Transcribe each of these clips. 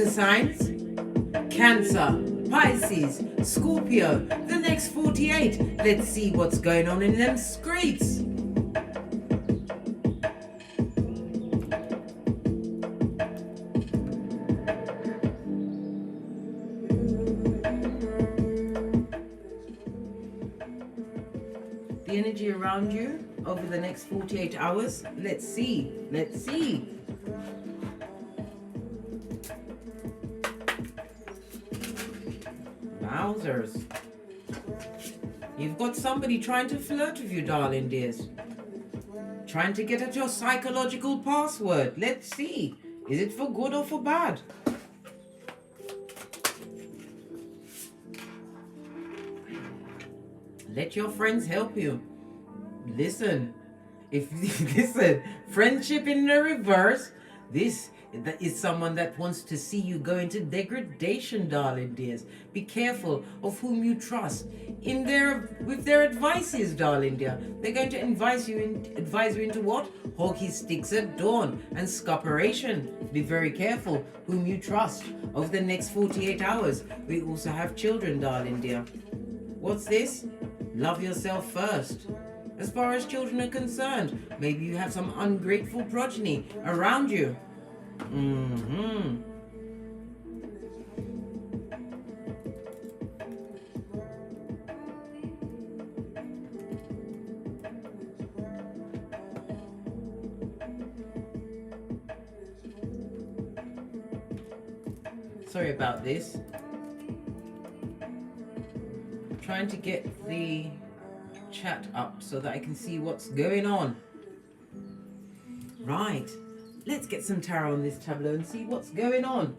water signs, Cancer, Pisces, Scorpio, the next 48. Let's see what's going on in them streets. The energy around you over the next 48 hours. Let's see. Wowzers. You've got somebody trying to flirt with you, darling dears. Trying to get at your psychological password. Let's see. Is it for good or for bad? Let your friends help you. Listen, friendship in the reverse. This is someone that wants to see you go into degradation, darling dears. Be careful of whom you trust with their advices, darling dear. They're going to advise you into what? Hawky sticks at dawn and scoperation. Be very careful whom you trust over the next 48 hours. We also have children, darling dear. What's this? Love yourself first. As far as children are concerned, maybe you have some ungrateful progeny around you. Sorry about this. Trying to get the chat up so that I can see what's going on. Right, let's get some tarot on this tableau and see what's going on.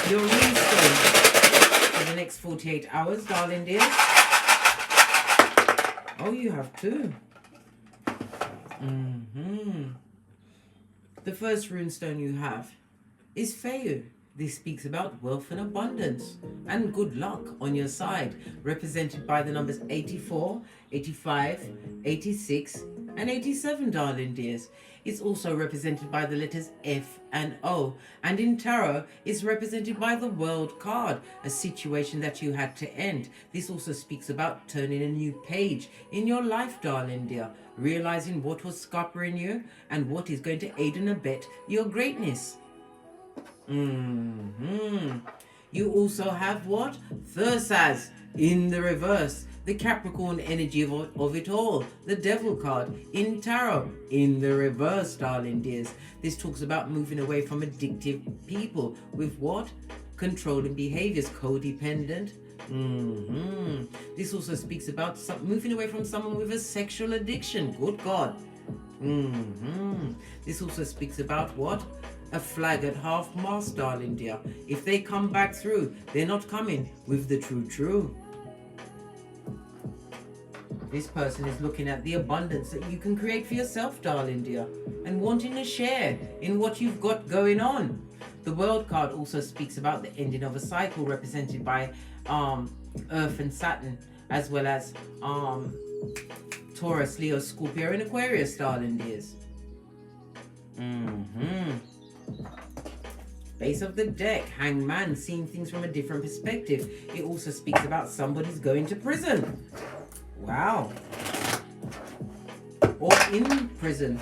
Your runestone for the next 48 hours, darling dears. Oh, you have two. The first runestone you have is Feu. This speaks about wealth and abundance and good luck on your side, represented by the numbers 84, 85, 86, and 87, darling dears. It's also represented by the letters F and O, and in tarot, it's represented by the World card, a situation that you had to end. This also speaks about turning a new page in your life, darling dear, realizing what was scoppering you and what is going to aid and abet your greatness. You also have what? Thursaz in the reverse, the Capricorn energy of it all, the Devil card in tarot in the reverse, darling dears. This talks about moving away from addictive people with what? Controlling behaviors, codependent. This also speaks about moving away from someone with a sexual addiction. Good God. This also speaks about what? A flag at half mast, darling dear. If they come back through, they're not coming with the true. This person is looking at the abundance that you can create for yourself, darling dear, and wanting to share in what you've got going on. The World card also speaks about the ending of a cycle, represented by Earth and Saturn, as well as Taurus, Leo, Scorpio, and Aquarius, darling dears. Base of the deck, Hangman, seeing things from a different perspective. It also speaks about somebody's going to prison. Wow. Or in prison.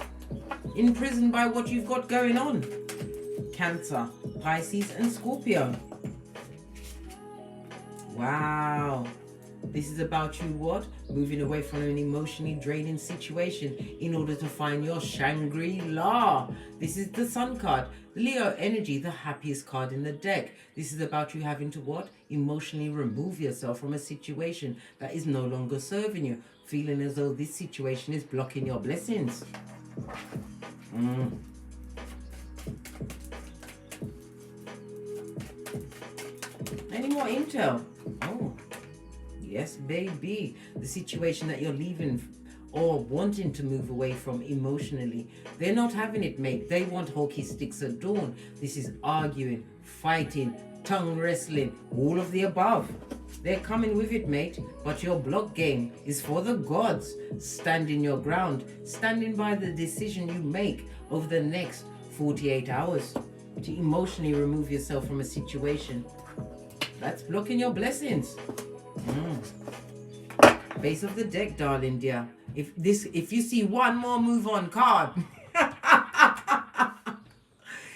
In prison by what you've got going on. Cancer, Pisces, and Scorpio. Wow. This is about you what? Moving away from an emotionally draining situation in order to find your Shangri-La. This is the Sun card. Leo energy, the happiest card in the deck. This is about you having to what? Emotionally remove yourself from a situation that is no longer serving you. Feeling as though this situation is blocking your blessings. Any more intel? Oh. Yes, baby. The situation that you're leaving or wanting to move away from emotionally, they're not having it, mate. They want hockey sticks at dawn. This is arguing, fighting, tongue wrestling, all of the above. They're coming with it, mate. But your block game is for the gods. Standing your ground, standing by the decision you make over the next 48 hours to emotionally remove yourself from a situation that's blocking your blessings. Base of the deck, darling dear. If you see one more move on card,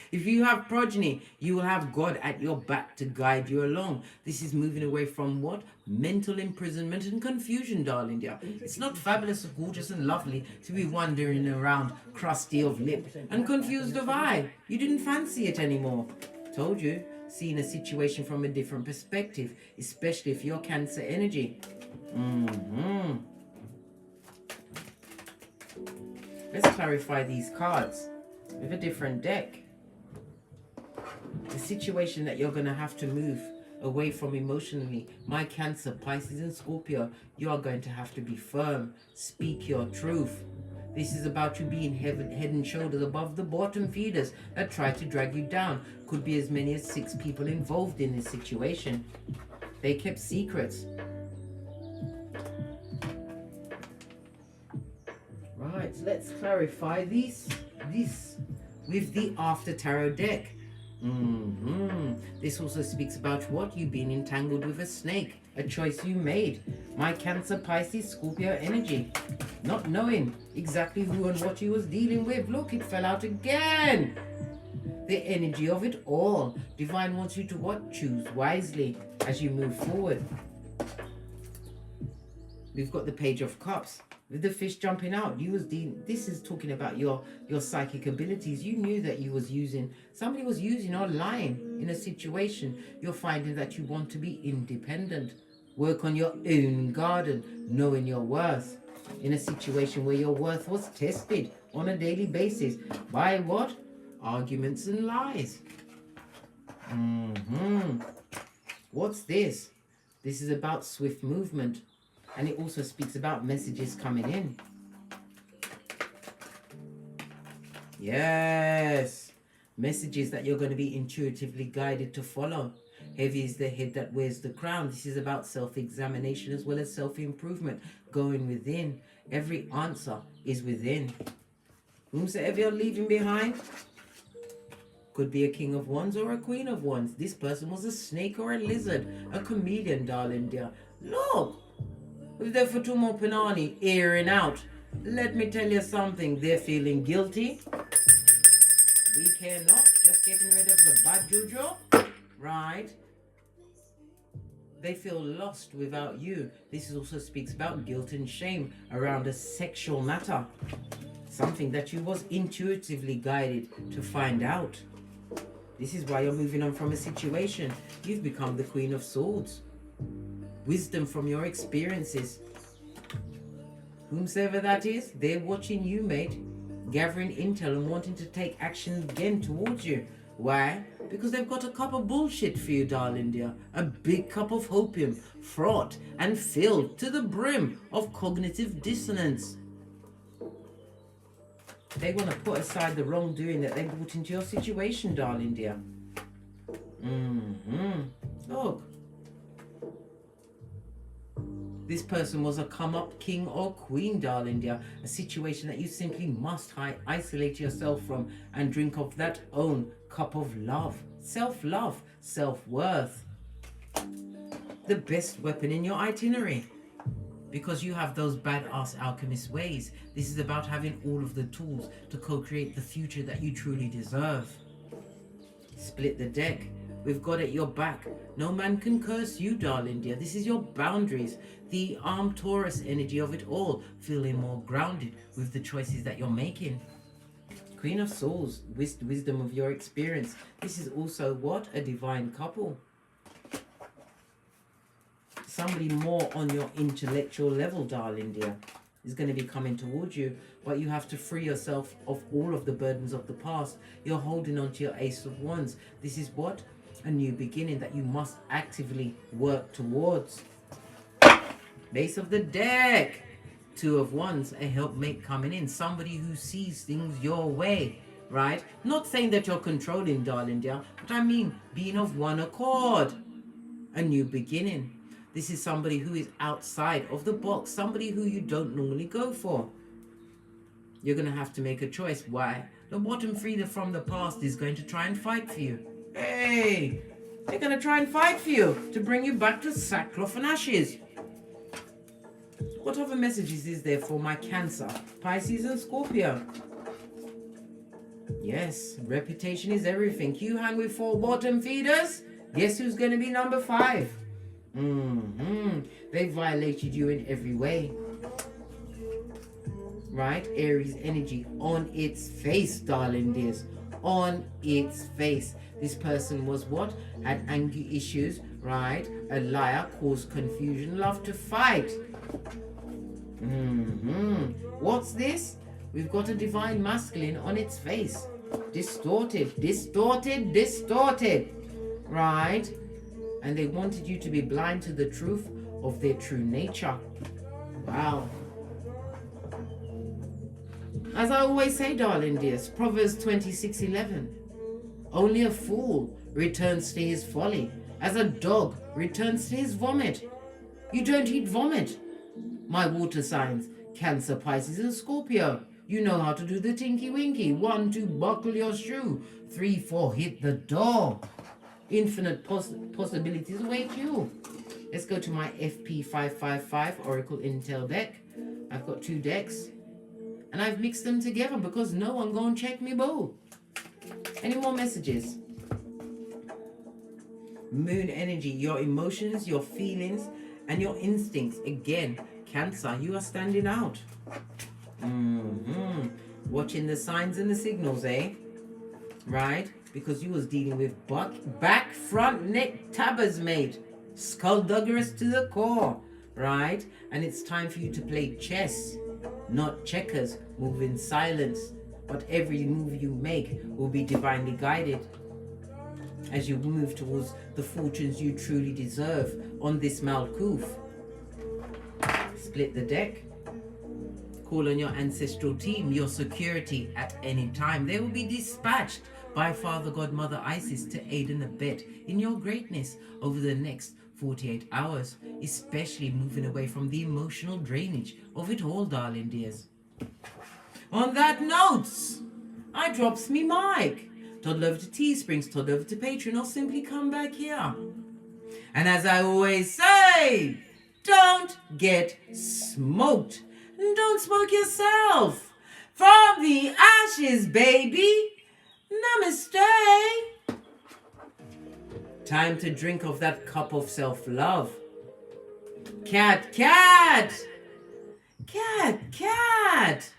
if you have progeny, you will have God at your back to guide you along. This is moving away from what? Mental imprisonment and confusion, darling dear. It's not fabulous, gorgeous and lovely to be wandering around crusty of lip and confused of eye. You didn't fancy it anymore. Told you, seeing a situation from a different perspective, especially if you're Cancer energy. Let's clarify these cards with a different deck. The situation that you're going to have to move away from emotionally. My Cancer, Pisces and Scorpio, you are going to have to be firm. Speak your truth. This is about you being head and shoulders above the bottom feeders that try to drag you down. Could be as many as 6 people involved in this situation. They kept secrets. Right, let's clarify this with the After Tarot deck. This also speaks about what? You being entangled with a snake, a choice you made. My Cancer, Pisces, Scorpio energy. Not knowing exactly who and what you was dealing with. Look, it fell out again. The energy of it all. Divine wants you to what? Choose wisely as you move forward. We've got the Page of Cups. With the fish jumping out, you was this is talking about your psychic abilities. You knew that you was using, somebody was using or lying in a situation. You're finding that you want to be independent. Work on your own garden, knowing your worth. In a situation where your worth was tested on a daily basis. By what? Arguments and lies. What's this? This is about swift movement. And it also speaks about messages coming in. Yes. Messages that you're going to be intuitively guided to follow. Heavy is the head that wears the crown. This is about self-examination as well as self-improvement. Going within. Every answer is within. Whomsoever you're leaving behind could be a King of Wands or a Queen of Wands. This person was a snake or a lizard. A chameleon, darling dear. Look. With their Futumo Pinani airing out. Let me tell you something. They're feeling guilty. We care not. Just getting rid of the bad juju. Right. They feel lost without you. This also speaks about guilt and shame around a sexual matter. Something that you was intuitively guided to find out. This is why you're moving on from a situation. You've become the Queen of Swords. Wisdom from your experiences. Whomsoever that is, they're watching you, mate. Gathering intel and wanting to take action again towards you. Why? Because they've got a cup of bullshit for you, darling dear. A big cup of opium, fraught and filled to the brim of cognitive dissonance. They want to put aside the wrongdoing that they brought into your situation, darling dear. Look. This person was a come-up king or queen, darling dear. A situation that you simply must isolate yourself from and drink of that own cup of love. Self-love, self-worth. The best weapon in your itinerary. Because you have those badass alchemist ways. This is about having all of the tools to co-create the future that you truly deserve. Split the deck. We've got at your back. No man can curse you, darling dear. This is your boundaries. The armed Taurus energy of it all. Feeling more grounded with the choices that you're making. Queen of Swords. Wisdom of your experience. This is also what? A divine couple. Somebody more on your intellectual level, darling dear, is going to be coming towards you. But you have to free yourself of all of the burdens of the past. You're holding on to your Ace of Wands. This is what? A new beginning that you must actively work towards. Base of the deck. Two of Wands, a helpmate coming in. Somebody who sees things your way, right? Not saying that you're controlling, darling dear, but I mean being of one accord. A new beginning. This is somebody who is outside of the box. Somebody who you don't normally go for. You're going to have to make a choice. Why? The bottom three from the past is going to try and fight for you. Hey, they're going to try and fight for you to bring you back to sackcloth and ashes. What other messages is there for my Cancer, Pisces and Scorpio? Yes, reputation is everything. You hang with 4 bottom feeders? Guess who's going to be number 5? They violated you in every way. Right? Aries energy on its face, darling dears. On its face. This person was what? Had anger issues, right? A liar, caused confusion, loved to fight. What's this? We've got a divine masculine on its face. Distorted. Right? And they wanted you to be blind to the truth of their true nature. Wow. As I always say, darling dears, Proverbs 26:11. Only a fool returns to his folly, as a dog returns to his vomit. You don't eat vomit. My water signs, Cancer, Pisces and Scorpio. You know how to do the tinky winky. 1, 2, buckle your shoe. 3, 4, hit the door. Infinite possibilities await you. Let's go to my FP555 Oracle Intel deck. I've got 2 decks. And I've mixed them together because no one gonna check me boo. Any more messages? Moon energy, your emotions, your feelings, and your instincts. Again, Cancer, you are standing out. Watching the signs and the signals, eh? Right? Because you was dealing with back, front, neck, tabbers, mate. Skullduggerous to the core. Right? And it's time for you to play chess, not checkers. Move in silence. But every move you make will be divinely guided as you move towards the fortunes you truly deserve on this Malkuth. Split the deck. Call on your ancestral team, your security at any time. They will be dispatched by Father God, Mother Isis to aid and abet in your greatness over the next 48 hours, especially moving away from the emotional drainage of it all, darling dears. On that note, I drops me mic. Toddle over to Teesprings, toddle over to Patreon, or simply come back here. And as I always say, don't get smoked. Don't smoke yourself. From the ashes, baby. Namaste. Time to drink of that cup of self-love. Cat, cat. Cat, cat.